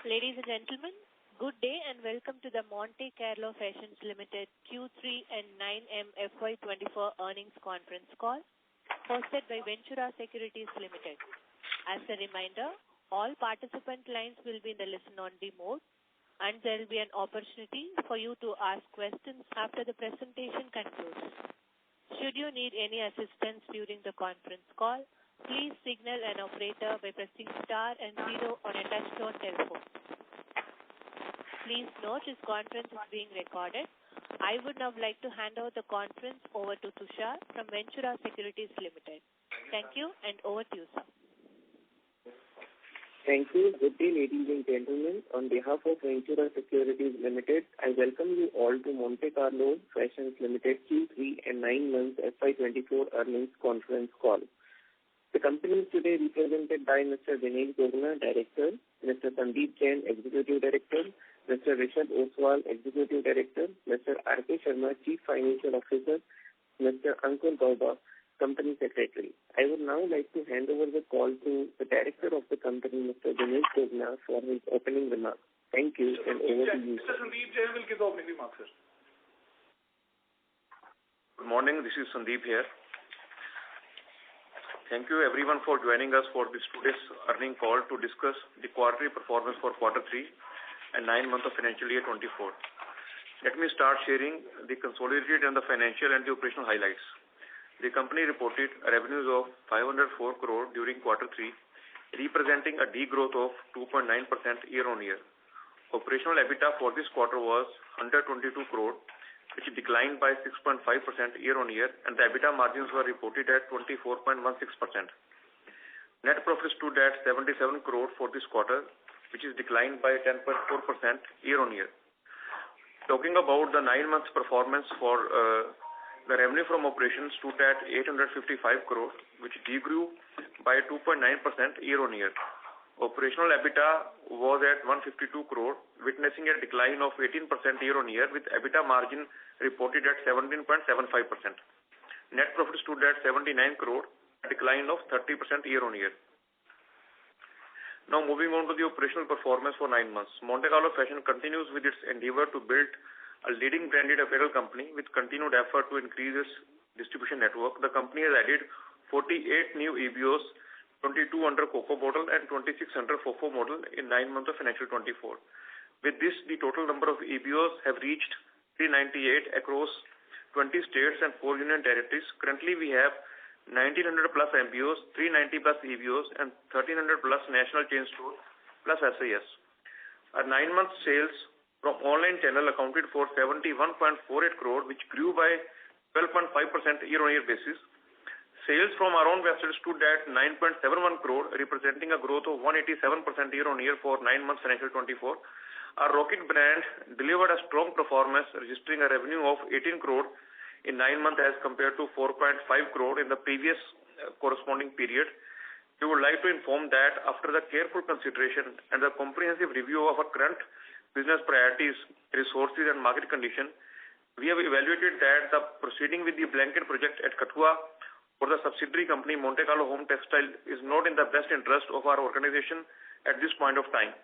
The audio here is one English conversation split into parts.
Ladies and gentlemen, good day and welcome to the Monte Carlo Fashions Limited Q3 and 9M FY24 earnings conference call hosted by Ventura Securities Limited. As a reminder, all participant lines will be in the listen-only mode and there will be an opportunity for you to ask questions after the presentation concludes. Should you need any assistance during the conference call, please signal an operator by pressing star and 0 on a touch-tone telephone. Please note this conference is being recorded. I would now like to hand over the conference over to Tushar from Ventura Securities Limited. Thank you and over to you, sir. Thank you. Good day, ladies and gentlemen. On behalf of Ventura Securities Limited, I welcome you all to Monte Carlo Fashions Limited Q3 and 9 months FY24 earnings conference call. The company is today represented by Mr. Dinesh Gogna, Director, Mr. Sandeep Jain, Executive Director, Mr. Rishabh Oswal, Executive Director, Mr. R.K. Sharma, Chief Financial Officer, Mr. Ankur Gauba, Company Secretary. I would now like to hand over the call to the Director of the company, Mr. Dinesh Gogna, for his opening remarks. Thank you and over to you. Mr. Sandeep Jain will give the opening remarks, sir. Good morning, this is Sandeep here. Thank you everyone for joining us for this today's earnings call to discuss the quarterly performance for quarter 3 and 9 months of financial year 24. Let me start sharing the consolidated and the financial and the operational highlights. The company reported revenues of 504 crore during quarter 3, representing a degrowth of 2.9% year-on-year. Operational EBITDA for this quarter was 122 crore, which declined by 6.5% year-on-year, and the EBITDA margins were reported at 24.16%. Net profit stood at 77 crore for this quarter, which is declined by 10.4% year-on-year. Talking about the 9 months performance for the revenue from operations stood at 855 crore, which degrew by 2.9% year-on-year. Operational EBITDA was at 152 crore, witnessing a decline of 18% year-on-year, with EBITDA margin reported at 17.75%. Net profit stood at 79 crore, a decline of 30% year-on-year. Now moving on to the operational performance for 9 months. Monte Carlo Fashion continues with its endeavor to build a leading branded apparel company with continued effort to increase its distribution network. The company has added 48 new EBOs, 22 under Coco model and 26 under FOFO model in 9 months of financial 24. With this, the total number of EBOs have reached 398 across 20 states and 4 union territories. Currently, we have 1900 plus MBOs, 390 plus EBOs and 1300 plus national chain stores plus SAS. Our 9-month sales from online channel accounted for 71.48 crore, which grew by 12.5% year-on-year basis. Sales from our own website stood at 9.71 crore, representing a growth of 187% year-on-year for 9 months financial 24. Our Rocket brand delivered a strong performance, registering a revenue of 18 crore in 9 months as compared to 4.5 crore in the previous corresponding period. We would like to inform that after the careful consideration and the comprehensive review of our current business priorities, resources and market condition, we have evaluated that the proceeding with the blanket project at Kathua for the subsidiary company Monte Carlo Home Textile is not in the best interest of our organization at this point of time.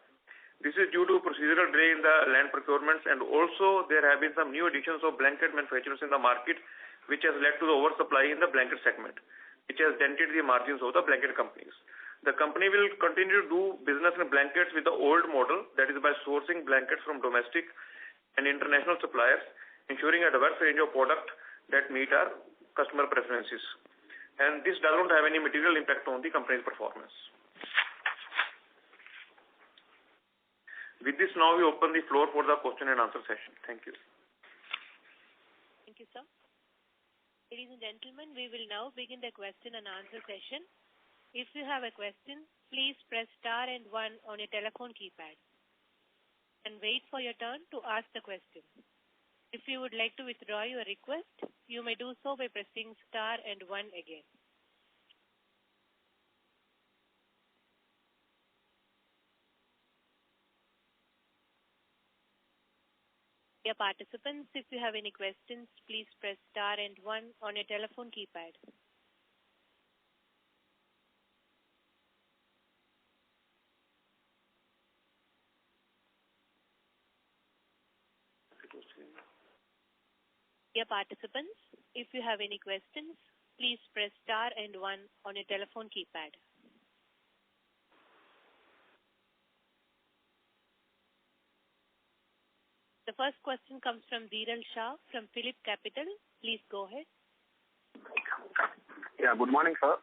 This is due to procedural delay in the land procurements, and also there have been some new additions of blanket manufacturers in the market, which has led to the oversupply in the blanket segment, which has dented the margins of the blanket companies. The company will continue to do business in blankets with the old model, that is by sourcing blankets from domestic and international suppliers, ensuring a diverse range of product that meet our customer preferences. And this does not have any material impact on the company's performance. With this, now we open the floor for the question and answer session. Thank you. Thank you, sir. Ladies and gentlemen, we will now begin the question and answer session. If you have a question, please press star and 1 on your telephone keypad and wait for your turn to ask the question. If you would like to withdraw your request, you may do so by pressing star and 1 again. Dear participants, if you have any questions, please press star and 1 on your telephone keypad. Dear participants, if you have any questions, please press star and 1 on your telephone keypad. The first question comes from Dhiral Shah from Phillip Capital. Please go ahead. Yeah, good morning, sir.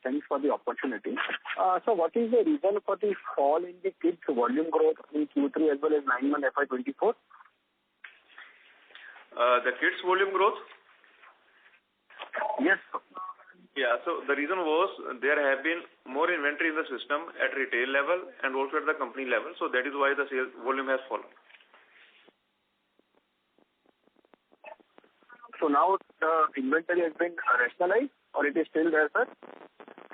Thanks for the opportunity. So what is the reason for the fall in the kids volume growth in Q3 as well as 9-month FY24? The kids volume growth? Yes, sir. Yeah, so the reason was there have been more inventory in the system at retail level and also at the company level. So that is why the sales volume has fallen. So now the inventory has been rationalized or it is still there, sir?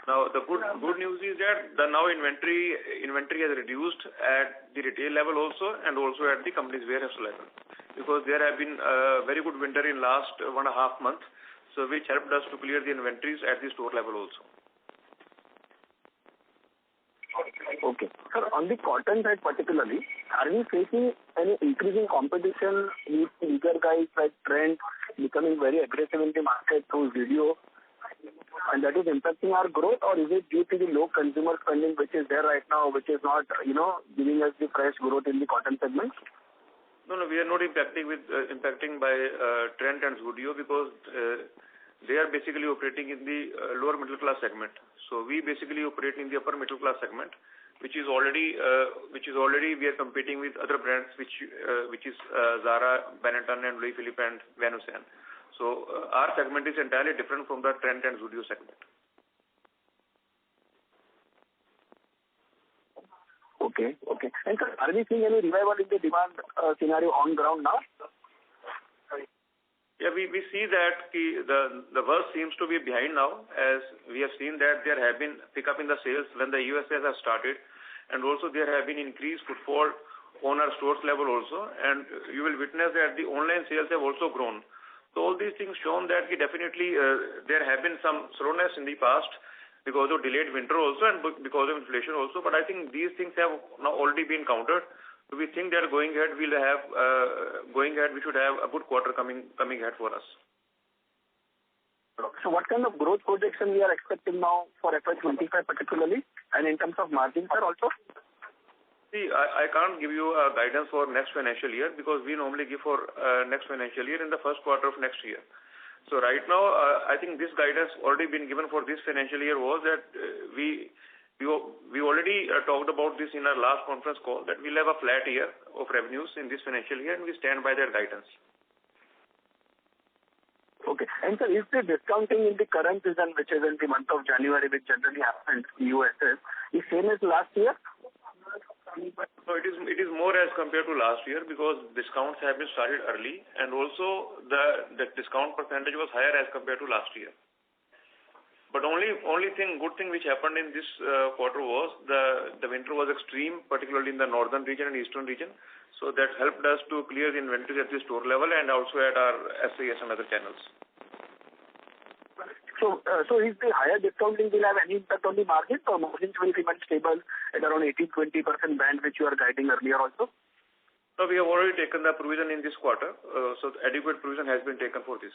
Now the good news is that the now inventory has reduced at the retail level also and also at the company's warehouse level, because there have been very good winter in last 1.5 months, so which helped us to clear the inventories at the store level also. Okay. Sir, on the cotton side particularly, are we facing any increasing competition with bigger guys like Trent becoming very aggressive in the market through video, and that is impacting our growth, or is it due to the low consumer spending which is there right now, which is not, giving us the fresh growth in the cotton segment? No, we are not impacting by Trent and Zudio, because they are basically operating in the lower middle class segment. So we basically operate in the upper middle class segment, which is already we are competing with other brands which is Zara, Benetton, and Louis Philippe and Van Heusen. So our segment is entirely different from the Trent and Zudio segment. Okay. And sir, are we seeing any revival in the demand scenario on ground now? Yeah, we see that the worst seems to be behind now, as we have seen that there have been pick up in the sales when the USS has started, and also there have been increased footfall on our stores level also, and you will witness that the online sales have also grown. So all these things shown that definitely there have been some slowness in the past because of delayed winter also and because of inflation also, but I think these things have now already been countered. So we think that going ahead we should have a good quarter coming ahead for us. So what kind of growth projection we are expecting now for FY25 particularly, and in terms of margins, sir, also? See, I can't give you a guidance for next financial year, because we normally give for next financial year in the first quarter of next year. So right now, I think this guidance already been given for this financial year was that we already talked about this in our last conference call, that we'll have a flat year of revenues in this financial year, and we stand by that guidance. Okay. And sir, is the discounting in the current season, which is in the month of January, which generally happens in USS, is same as last year? So it is more as compared to last year, because discounts have been started early, and also the discount percentage was higher as compared to last year. But good thing which happened in this quarter was the winter was extreme, particularly in the northern region and eastern region. So that helped us to clear the inventory at the store level and also at our SAS and other channels. So is the higher discounting will have any impact on the margins, or margins will remain stable at around 18-20% band, which you are guiding earlier also? So we have already taken the provision in this quarter, so adequate provision has been taken for this.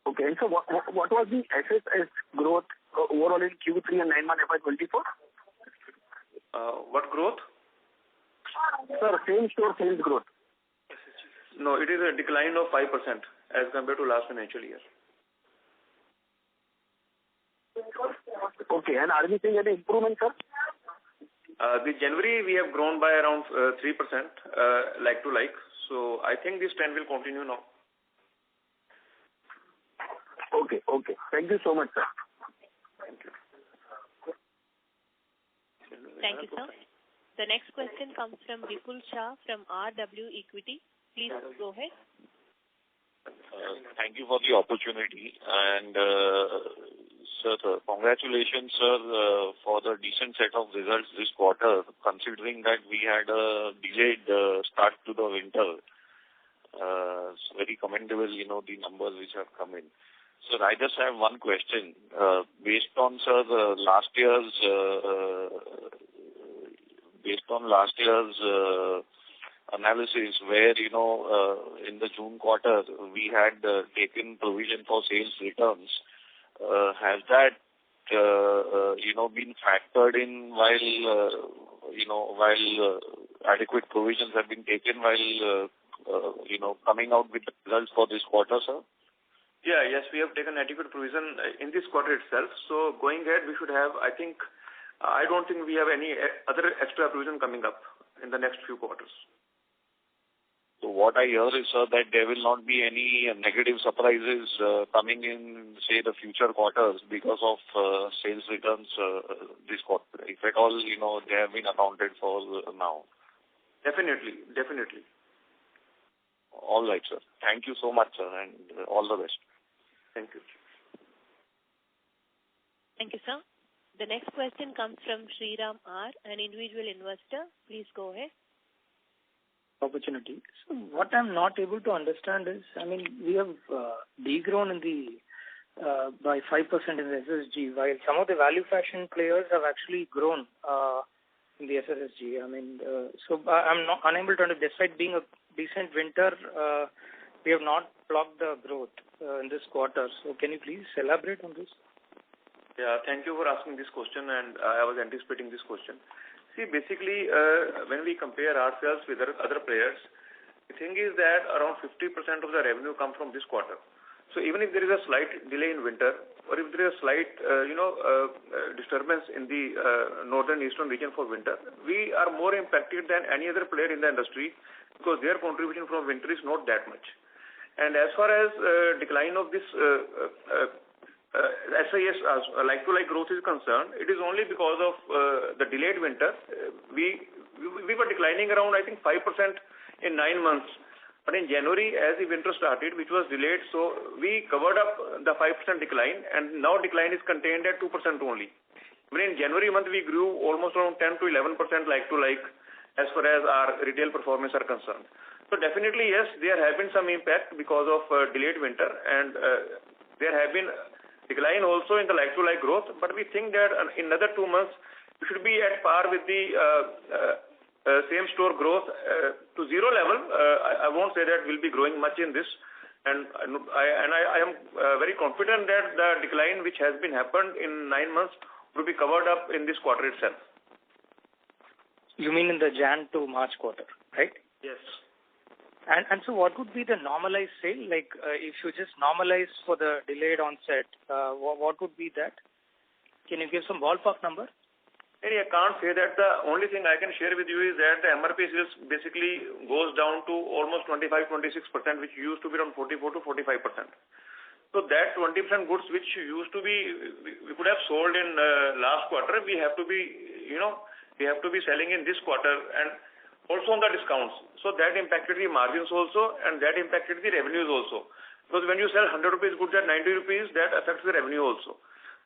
Okay, and so what was the SSS growth overall in Q3 and 9-month FY24? What growth? Sir, same store sales growth. No, it is a decline of 5% as compared to last financial year. Okay, and are we seeing any improvement, sir? The January we have grown by around 3% like to like. So I think this trend will continue now. Okay. Thank you so much, sir. Thank you. Thank you, sir. The next question comes from Vipul Shah from RW Equity. Please go ahead. Thank you for the opportunity, and sir, congratulations, sir, for the decent set of results this quarter, considering that we had a delayed start to the winter. It's very commendable, the numbers which have come in. Sir, I just have one question. Based on last year's analysis where, in the June quarter, we had taken provision for sales returns. Has that, been factored in while adequate provisions have been taken while, coming out with the results for this quarter, sir? Yes, we have taken adequate provision in this quarter itself. So going ahead, we should have, I don't think we have any other extra provision coming up in the next few quarters. So what I hear is, sir, that there will not be any negative surprises coming in, say, the future quarters because of sales returns this quarter. If at all, they have been accounted for now. Definitely. All right, sir. Thank you so much, sir, and all the best. Thank you. Thank you, sir. The next question comes from Sriram R., an individual investor. Please go ahead. Opportunity. So what I'm not able to understand is, we have degrown in the by 5% in the SSG, while some of the value fashion players have actually grown in the SSSG. So I'm not unable to understand. Despite being a decent winter, we have not clocked the growth in this quarter. So can you please elaborate on this? Yeah, thank you for asking this question, and I was anticipating this question. See, basically, when we compare ourselves with other players, the thing is that around 50% of the revenue comes from this quarter. So even if there is a slight delay in winter, or if there is a slight, disturbance in the northern eastern region for winter, we are more impacted than any other player in the industry because their contribution from winter is not that much. And as far as decline of this SIS like-to-like growth is concerned, it is only because of the delayed winter. We were declining around, 5% in 9 months. But in January, as the winter started, which was delayed, so we covered up the 5% decline, and now decline is contained at 2% only. But in January month, we grew almost around 10 to 11% like-to-like as far as our retail performance are concerned. So definitely, yes, there have been some impact because of delayed winter, and there have been decline also in the like-to-like growth, but we think that in another 2 months, we should be at par with the same store growth to zero level. I won't say that we'll be growing much in this, and I am very confident that the decline which has been happened in 9 months will be covered up in this quarter itself. You mean in the Jan to March quarter, right? Yes. And so what would be the normalized sale? Like if you just normalize for the delayed onset, what would be that? Can you give some ballpark number? I can't say that. The only thing I can share with you is that the MRP sales basically goes down to almost 25-26%, which used to be around 44 to 45%. So that 20% goods which used to be, we could have sold in last quarter, we have to be, we have to be selling in this quarter, and also on the discounts. So that impacted the margins also, and that impacted the revenues also. Because when you sell 100 rupees goods at 90 rupees, that affects the revenue also.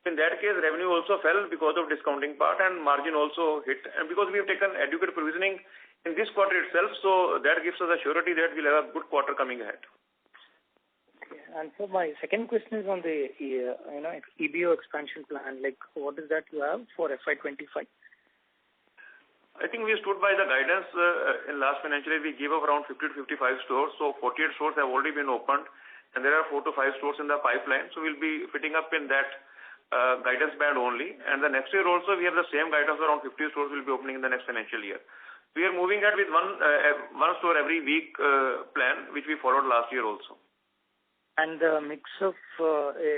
In that case, revenue also fell because of discounting part, and margin also hit. And because we have taken adequate provisioning in this quarter itself, so that gives us a surety that we'll have a good quarter coming ahead. Okay. And so my second question is on the EBO expansion plan. Like, what is that you have for FY25? I think we stood by the guidance in last financial year. We gave up around 50 to 55 stores. So 48 stores have already been opened, and there are 4 to 5 stores in the pipeline. So we'll be fitting up in that guidance band only. And the next year also, we have the same guidance. Around 50 stores will be opening in the next financial year. We are moving ahead with one store every week plan, which we followed last year also. And the mix of,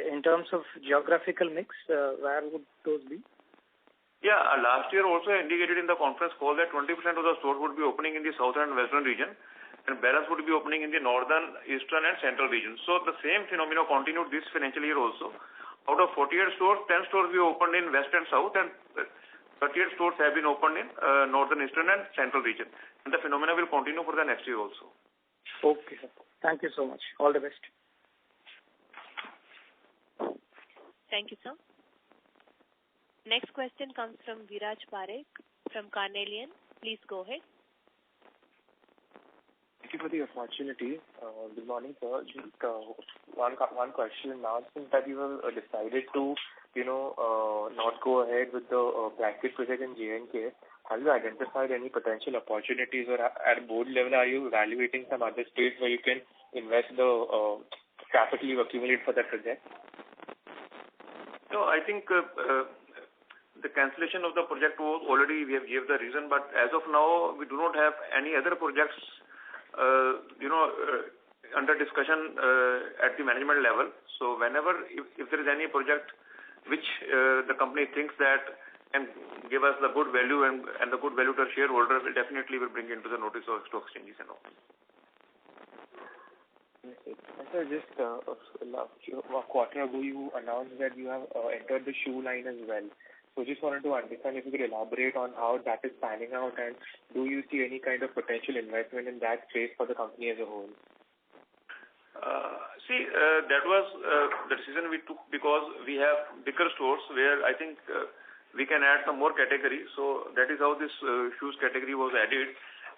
in terms of geographical mix, where would those be? Yeah, last year also indicated in the conference call that 20% of the stores would be opening in the southern and western region, and balance would be opening in the northern, eastern, and central region. So the same phenomenon continued this financial year also. Out of 48 stores, 10 stores we opened in west and south, and 38 stores have been opened in northern, eastern, and central region. And the phenomenon will continue for the next year also. Okay, sir. Thank you so much. All the best. Thank you, sir. Next question comes from Viraj Parekh from Carnelian. Please go ahead. Thank you for the opportunity. Good morning, sir. Just one question. Now, since that you have decided to, not go ahead with the bracket project in J&K, have you identified any potential opportunities, or at board level, are you evaluating some other states where you can invest the capital you accumulate for that project? No, I think the cancellation of the project was already, we have gave the reason, but as of now, we do not have any other projects, under discussion at the management level. So whenever, if there is any project which the company thinks that can give us the good value and the good value to our shareholder, will definitely bring into the notice of stock exchanges and all. Sir, just a quarter ago, you announced that you have entered the shoe line as well. So just wanted to understand if you could elaborate on how that is panning out, and do you see any kind of potential investment in that space for the company as a whole? That was the decision we took because we have bigger stores where I think we can add some more categories. So that is how this shoes category was added.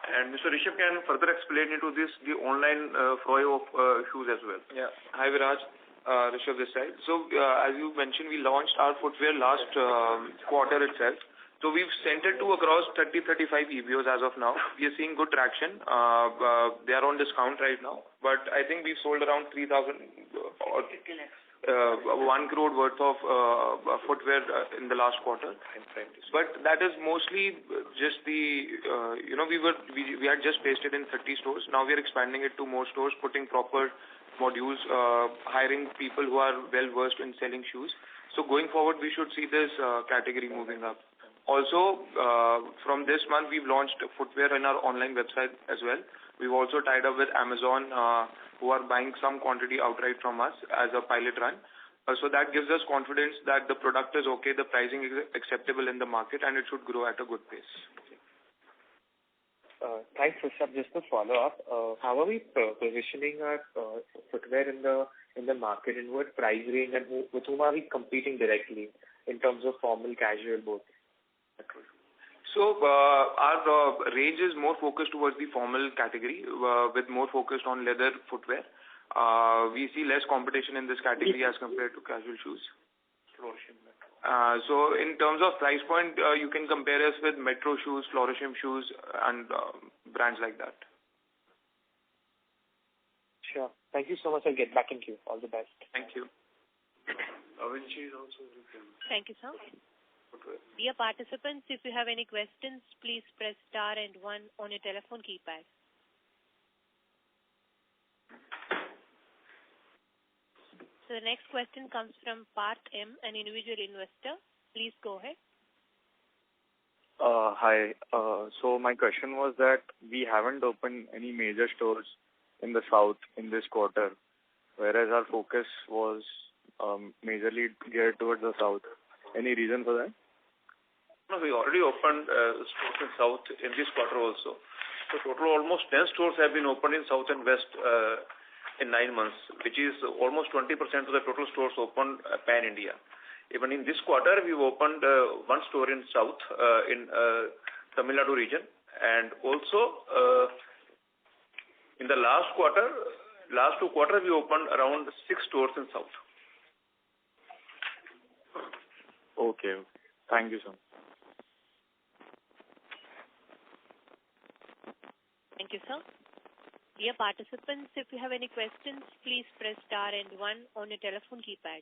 And Mr. Rishabh can further explain into this, the online foray of shoes as well. Yeah. Hi, Viraj. Rishabh this side. So, as you mentioned, we launched our footwear last quarter itself. So we've sent it to across 30-35 EBOs as of now. We are seeing good traction. They are on discount right now. But I think we've sold around 3,000 or 1 crore worth of footwear in the last quarter. But that is mostly just the, we had just placed it in 30 stores. Now we are expanding it to more stores, putting proper modules, hiring people who are well versed in selling shoes. So going forward, we should see this category moving up. Also, from this month, we've launched footwear in our online website as well. We've also tied up with Amazon, who are buying some quantity outright from us as a pilot run. So that gives us confidence that the product is okay, the pricing is acceptable in the market, and it should grow at a good pace. Thanks, Rishabh. Just to follow up, how are we positioning our footwear in the market, in what price range, and with whom are we competing directly in terms of formal, casual, both? So our range is more focused towards the formal category, with more focused on leather footwear. We see less competition in this category as compared to casual shoes. So in terms of price point, you can compare us with Metro shoes, Florishim shoes, and brands like that. Sure. Thank you so much. I'll get back in queue. All the best. Thank you. Thank you, sir. Dear participants, if you have any questions, please press star and 1 on your telephone keypad. So the next question comes from Parth M, an individual investor. Please go ahead. Hi. So my question was that we haven't opened any major stores in the south in this quarter, whereas our focus was majorly geared towards the south. Any reason for that? No, we already opened stores in south in this quarter also. So total almost 10 stores have been opened in south and west in 9 months, which is almost 20% of the total stores opened pan-India. Even in this quarter, we've opened 1 store in south in Tamil Nadu region, and also in the last 2 quarters, we opened around 6 stores in south. Okay. Thank you, sir. Thank you, sir. Dear participants, if you have any questions, please press star and 1 on your telephone keypad.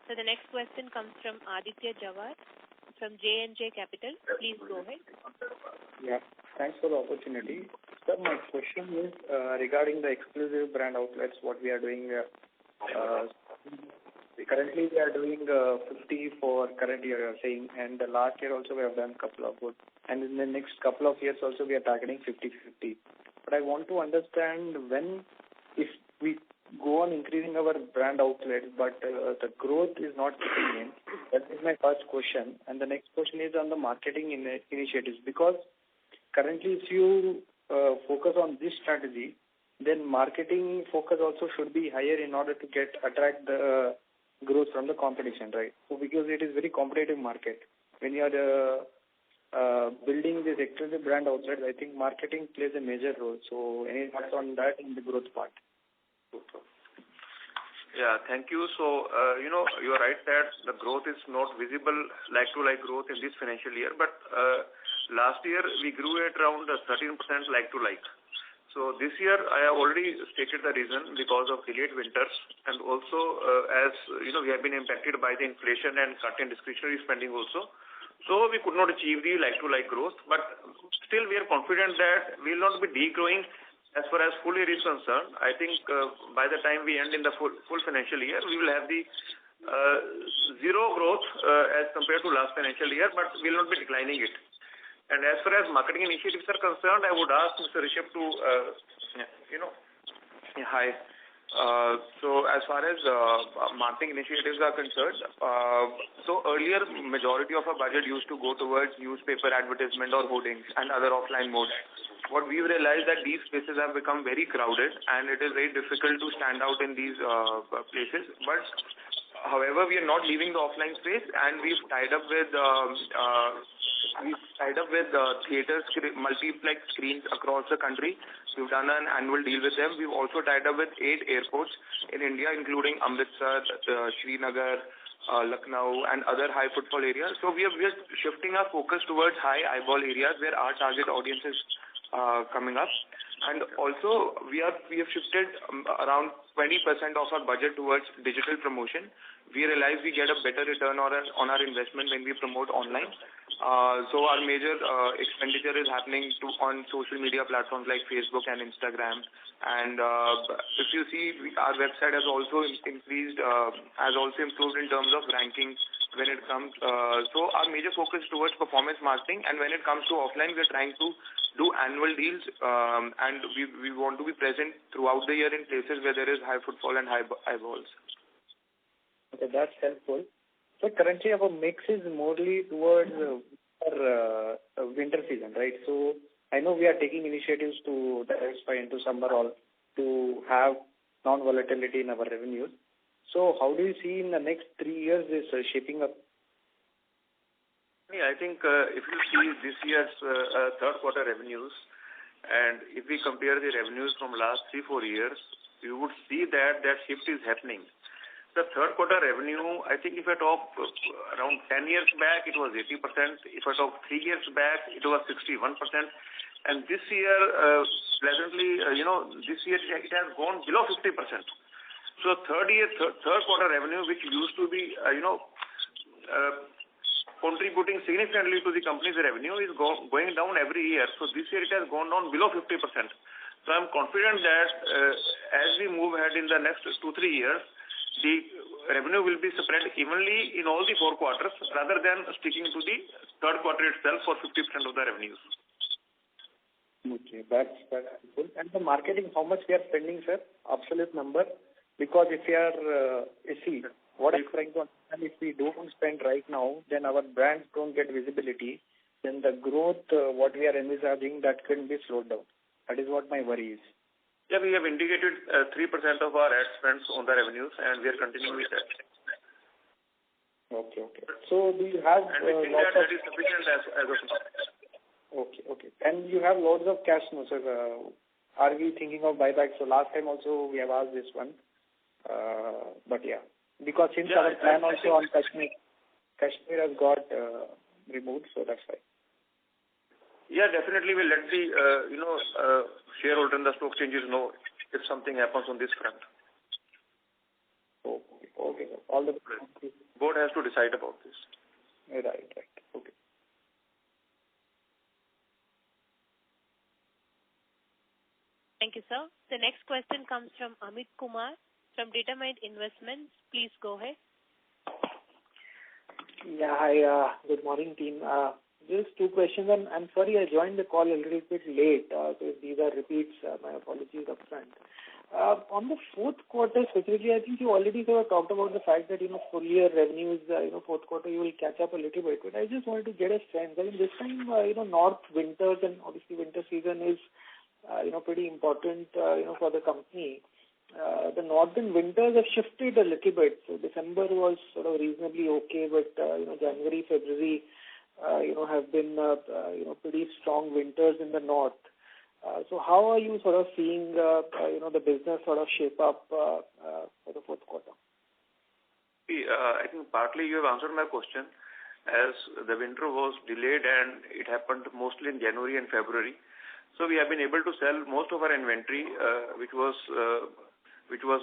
So the next question comes from Aditya Jawar from J&J Capital. Please go ahead. Yeah, thanks for the opportunity. Sir, my question is regarding the exclusive brand outlets, what we are doing. Currently, we are doing 50 for current year, you are saying, and the last year also we have done a couple of good. And in the next couple of years also we are targeting 50-50. But I want to understand if we go on increasing our brand outlets, but the growth is not kicking in. That is my first question. And the next question is on the marketing initiatives, because currently if you focus on this strategy, then marketing focus also should be higher in order to attract the growth from the competition, right? So because it is very competitive market. When you are building this exclusive brand outside, I think marketing plays a major role. So any thoughts on that in the growth part? Yeah, thank you. So, you are right that the growth is not visible like-to-like growth in this financial year, but last year we grew at around 13% like-to-like. So this year I have already stated the reason because of delayed winters and also as we have been impacted by the inflation and cut in discretionary spending also. So we could not achieve the like-to-like growth, but still we are confident that we will not be degrowing as far as full year is concerned. I think by the time we end in the full financial year, we will have the zero growth as compared to last financial year, but we will not be declining it. And as far as marketing initiatives are concerned, I would ask Mr. Rishabh to, Hi. So as far as marketing initiatives are concerned, so earlier majority of our budget used to go towards newspaper advertisement or hoardings and other offline modes. What we've realized that these spaces have become very crowded and it is very difficult to stand out in these places. But however, we are not leaving the offline space and we've tied up with theaters, multiplex screens across the country. We've done an annual deal with them. We've also tied up with 8 airports in India, including Amritsar, Srinagar, Lucknow, and other high footfall areas. So we are shifting our focus towards high eyeball areas where our target audience is coming up. And also, we have shifted around 20% of our budget towards digital promotion. We realize we get a better return on our investment when we promote online. So our major expenditure is happening on social media platforms like Facebook and Instagram. And if you see, our website has also improved in terms of ranking when it comes. So our major focus towards performance marketing, and when it comes to offline, we are trying to do annual deals, and we want to be present throughout the year in places where there is high footfall and high eyeballs. Okay, that's helpful. So currently our mix is mostly towards winter season, right? So I know we are taking initiatives to diversify into summer all to have non-volatility in our revenues. So how do you see in the next 3 years this shaping up? Yeah, I think if you see this year's third quarter revenues, and if we compare the revenues from last 3-4 years, you would see that shift is happening. The third quarter revenue, I think if I talk around 10 years back, it was 80%. If I talk 3 years back, it was 61%. And this year, pleasantly, this year it has gone below 50%. So third quarter revenue, which used to be, contributing significantly to the company's revenue, is going down every year. So this year it has gone down below 50%. So I'm confident that as we move ahead in the next 2-3 years, the revenue will be spread evenly in all the 4 quarters rather than sticking to the third quarter itself for 50% of the revenues. Okay, that's helpful. And the marketing, how much we are spending, sir? Absolute number? Because if we are, what I'm trying to understand, if we don't spend right now, then our brands don't get visibility, then the growth, what we are envisaging, that can be slowed down. That is what my worry is. Yeah, we have indicated 3% of our ad spends on the revenues, and we are continuing with that. Okay. So do you have... And we think that is sufficient as of now. Okay. And you have loads of cash now, sir. Are we thinking of buyback? So last time also we have asked this one. But yeah, because since our plan also on Kashmir has got removed, so that's why. Yeah, definitely we'll let the shareholder and the stock exchanges know if something happens on this front. Okay. All the board has to decide about this. Right. Okay. Thank you, sir. The next question comes from Amit Kumar from Determined Investments. Please go ahead. Yeah, hi. Good morning, team. Just 2 questions. I'm sorry I joined the call a little bit late. So if these are repeats, my apologies upfront. On the fourth quarter specifically, I think you already sort of talked about the fact that, full year revenues, fourth quarter you will catch up a little bit. But I just wanted to get a sense. I mean, this time, north winters and obviously winter season is, pretty important, for the company. The northern winters have shifted a little bit. So December was sort of reasonably okay, but, January, February, have been, pretty strong winters in the north. So how are you sort of seeing, the business sort of shape up for the fourth quarter? I think partly you have answered my question, as the winter was delayed and it happened mostly in January and February. So we have been able to sell most of our inventory, which was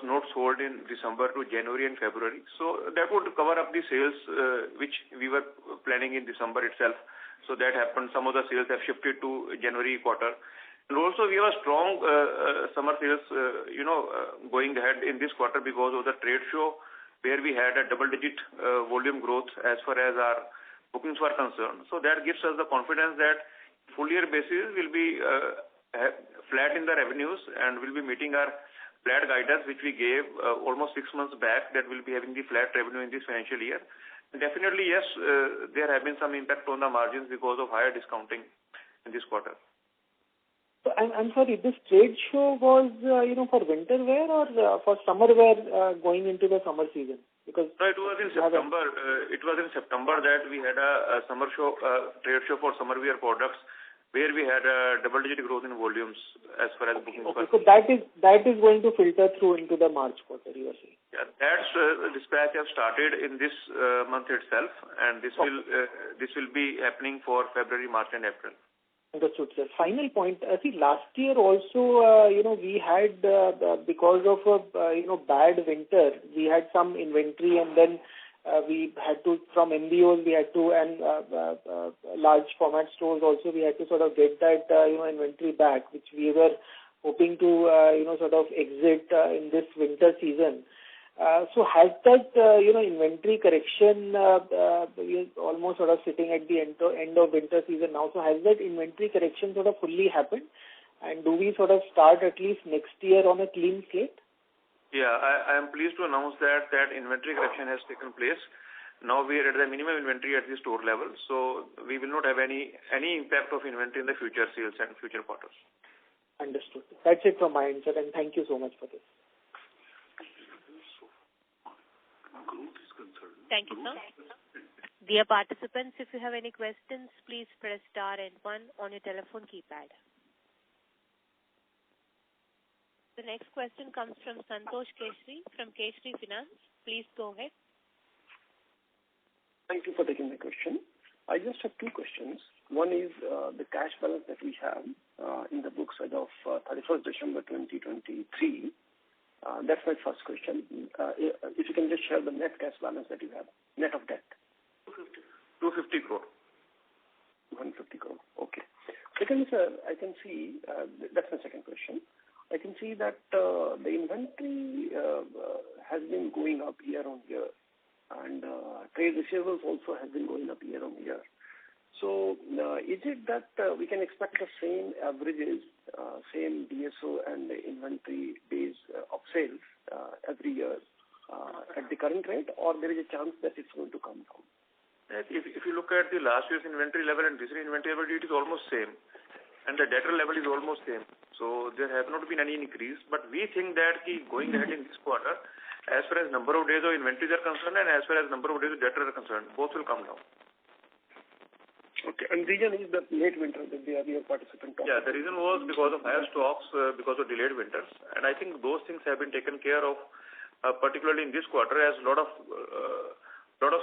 not sold in December to January and February. So that would cover up the sales which we were planning in December itself. So that happened. Some of the sales have shifted to January quarter. And also we have a strong summer sales, going ahead in this quarter because of the trade show where we had a double-digit volume growth as far as our bookings were concerned. So that gives us the confidence that full year basis will be flat in the revenues and will be meeting our flat guidance which we gave almost 6 months back, that will be having the flat revenue in this financial year. And definitely, yes, there have been some impact on the margins because of higher discounting in this quarter. So I'm sorry, this trade show was, for winter wear or for summer wear going into the summer season? Because no, it was in September. It was in September that we had a summer show, trade show for summer wear products, where we had a double-digit growth in volumes as far as bookings were. So that is going to filter through into the March quarter, you are saying? Yeah, that's dispatch have started in this month itself, and this will be happening for February, March, and April. Understood, sir. Final point. Last year also, we had, because of a, bad winter, we had some inventory, and then we had to, from MBOs, we had to, and large format stores also, we had to sort of get that, inventory back, which we were hoping to, sort of exit in this winter season. So has that, inventory correction, we are almost sort of sitting at the end of winter season now. So has that inventory correction sort of fully happened? And do we sort of start at least next year on a clean slate? Yeah, I am pleased to announce that inventory correction has taken place. Now we are at the minimum inventory at the store level, so we will not have any impact of inventory in the future sales and future quarters. Understood. That's it from my end, sir, and thank you so much for this. Thank you, sir. Dear participants, if you have any questions, please press star and 1 on your telephone keypad. The next question comes from Santosh Keshri from Keshri Finance. Please go ahead. Thank you for taking my question. I just have 2 questions. One is the cash balance that we have in the books as of 31st December 2023. That's my first question. If you can just share the net cash balance that you have, net of debt. 250 crore. 150 crore. Okay. Secondly, sir, I can see, that's my second question. I can see that the inventory has been going up year on year, and trade receivables also have been going up year on year. So is it that we can expect the same averages, same DSO and the inventory days of sales every year at the current rate, or there is a chance that it's going to come down? If you look at the last year's inventory level and this year's inventory level, it is almost same, and the debtor level is almost same. So there has not been any increase, but we think that going ahead in this quarter, as far as number of days of inventories are concerned and as far as number of days of debtor are concerned, both will come down. Okay, and the reason is the late winter that the earlier participant talked about. Yeah, the reason was because of higher stocks, because of delayed winters, and I think those things have been taken care of, particularly in this quarter, as a lot of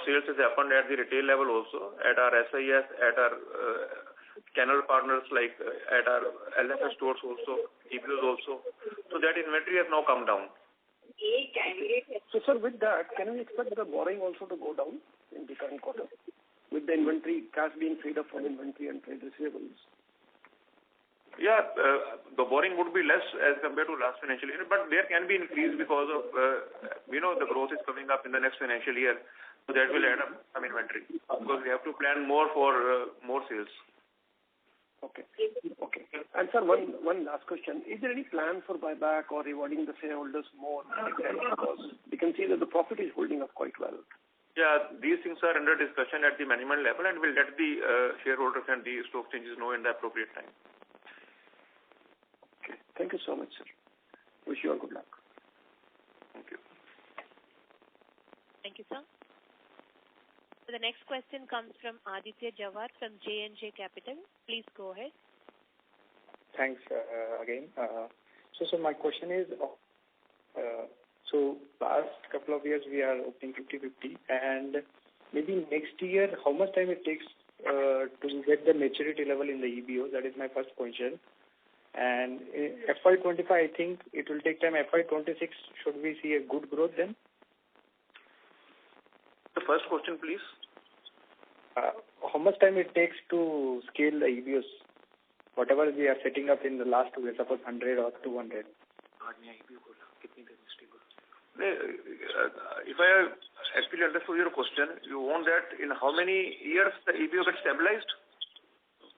sales has happened at the retail level also, at our SIS, at our channel partners, like at our LFS stores also, EBOs also. So that inventory has now come down. So, sir, with that, can we expect the borrowing also to go down in the current quarter, with the inventory, cash being freed up from inventory and trade receivables? Yeah, the borrowing would be less as compared to last financial year, but there can be increase because of, the growth is coming up in the next financial year, so that will add up some inventory, because we have to plan more for more sales. Okay. And sir, one last question. Is there any plan for buyback or rewarding the shareholders more? Because we can see that the profit is holding up quite well. Yeah, these things are under discussion at the management level, and we'll let the shareholders and the stock exchanges know in the appropriate time. Okay. Thank you so much, sir. Wish you all good luck. Thank you. Thank you, sir. So the next question comes from Aditya Jawar from J&J Capital. Please go ahead. Thanks again. So my question is, so last couple of years we are opening 50-50, and maybe next year, how much time it takes to get the maturity level in the EBO? That is my first question. And FY25, I think it will take time. FY26, should we see a good growth then? The first question, please. How much time it takes to scale the EBOs? Whatever we are setting up in the last 2 years, suppose 100 or 200. If I actually understood your question, you want that in how many years the EBO gets stabilized?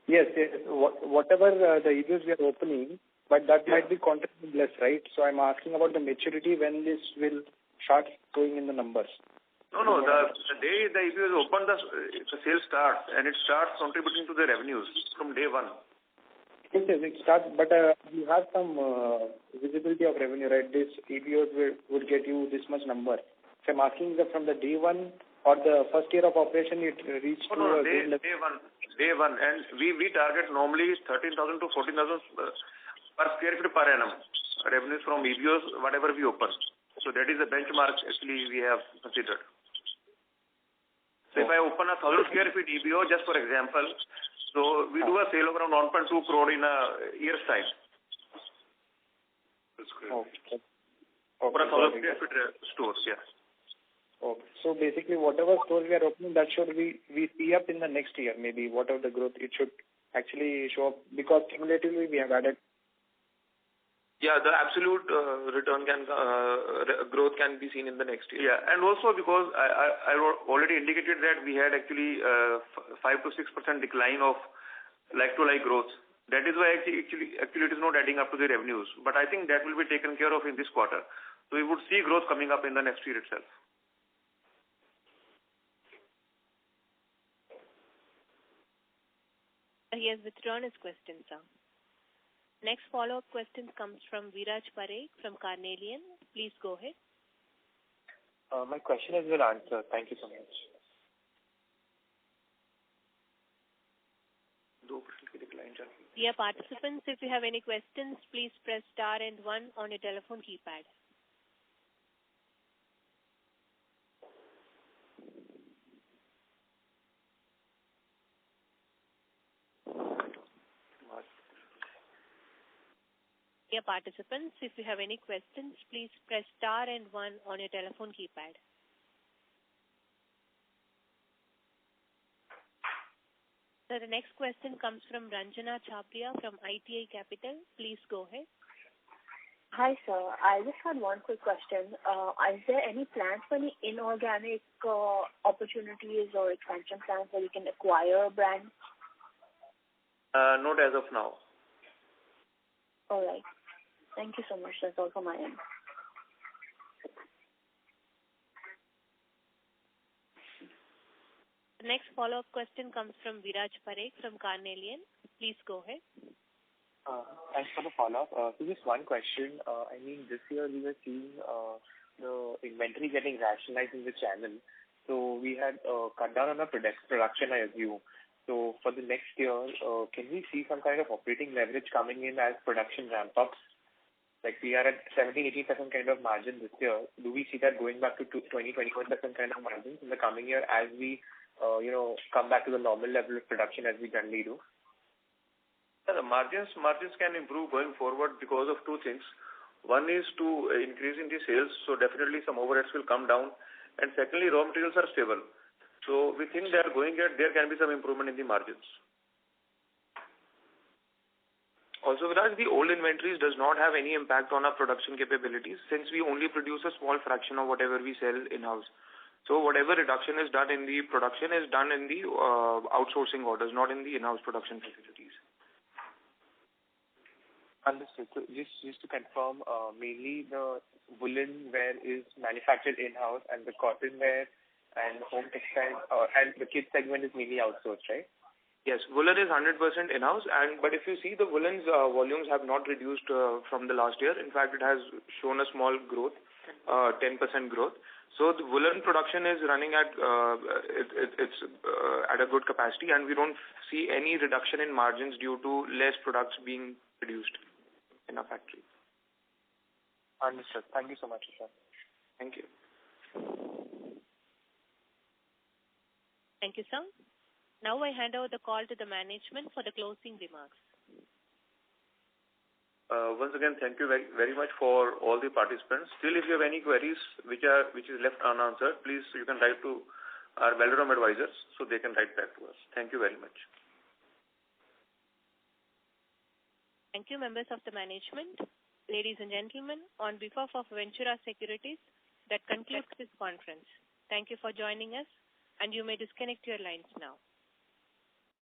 Yes. Whatever the EBOs we are opening, but that might be contributing less, right? So I'm asking about the maturity when this will start going in the numbers. No. The day the EBO is open, the sales starts, and it starts contributing to the revenues from day one. Yes, it starts, but you have some visibility of revenue, right? This EBO would get you this much number. So I'm asking that from the day one or the first year of operation, it reached day one, and we target normally 13,000 to 14,000 per square feet per annum revenues from EBOs, whatever we open. So that is the benchmark actually we have considered. So if I open a 1,000 square feet EBO, just for example, so we do a sale of around 1.2 crore in a year's time. Okay. For a 1,000 square feet stores, yeah. Okay. So basically, whatever stores we are opening, that should we see up in the next year, maybe whatever the growth, it should actually show up because cumulatively we have added. Yeah, the absolute return growth can be seen in the next year. Yeah, and also because I already indicated that we had actually 5 to 6% decline of like-to-like growth. That is why actually it is not adding up to the revenues. But I think that will be taken care of in this quarter. So we would see growth coming up in the next year itself. He has withdrawn his question, sir. Next follow-up question comes from Viraj Parekh from Carnelian. Please go ahead. My question has been answered. Thank you so much. Dear participants, if you have any questions, please press star and 1 on your telephone keypad. Dear participants, if you have any questions, please press star and 1 on your telephone keypad. So the next question comes from Ranjana Chapria from ITI Capital. Please go ahead. Hi, sir. I just had one quick question. Is there any plans for any inorganic opportunities or expansion plans where you can acquire brands? Not as of now. All right. Thank you so much. That's all from my end. The next follow-up question comes from Viraj Parekh from Carnelian. Please go ahead. Thanks for the follow-up. So just one question. I mean, this year we were seeing the inventory getting rationalized in the channel. So we had cut down on our production, I assume. So for the next year, can we see some kind of operating leverage coming in as production ramp-ups? Like we are at 17-18% kind of margin this year. Do we see that going back to 20-21% kind of margins in the coming year as we, come back to the normal level of production as we generally do? The margins can improve going forward because of two things. One is to increase in the sales, so definitely some overheads will come down. And secondly, raw materials are stable. So we think that going ahead, there can be some improvement in the margins. Also, Viraj, the old inventories does not have any impact on our production capabilities since we only produce a small fraction of whatever we sell in-house. So whatever reduction is done in the production is done in the outsourcing orders, not in the in-house production facilities. Understood. So just to confirm, mainly the woolen wear is manufactured in-house and the cotton wear and home textile and the kids segment is mainly outsourced, right? Yes, woolen is 100% in-house, but if you see the woolen's volumes have not reduced from the last year. In fact, it has shown a small growth, 10% growth. So the woolen production is running at it's at a good capacity, and we don't see any reduction in margins due to less products being produced in our factory. Understood. Thank you so much, sir. Thank you. Thank you, sir. Now I hand over the call to the management for the closing remarks. Once again, thank you very, very much for all the participants. Still, if you have any queries which is left unanswered, please you can write to our Valorem advisors so they can write back to us. Thank you very much. Thank you, members of the management. Ladies and gentlemen, on behalf of Ventura Securities, that concludes this conference. Thank you for joining us, and you may disconnect your lines now.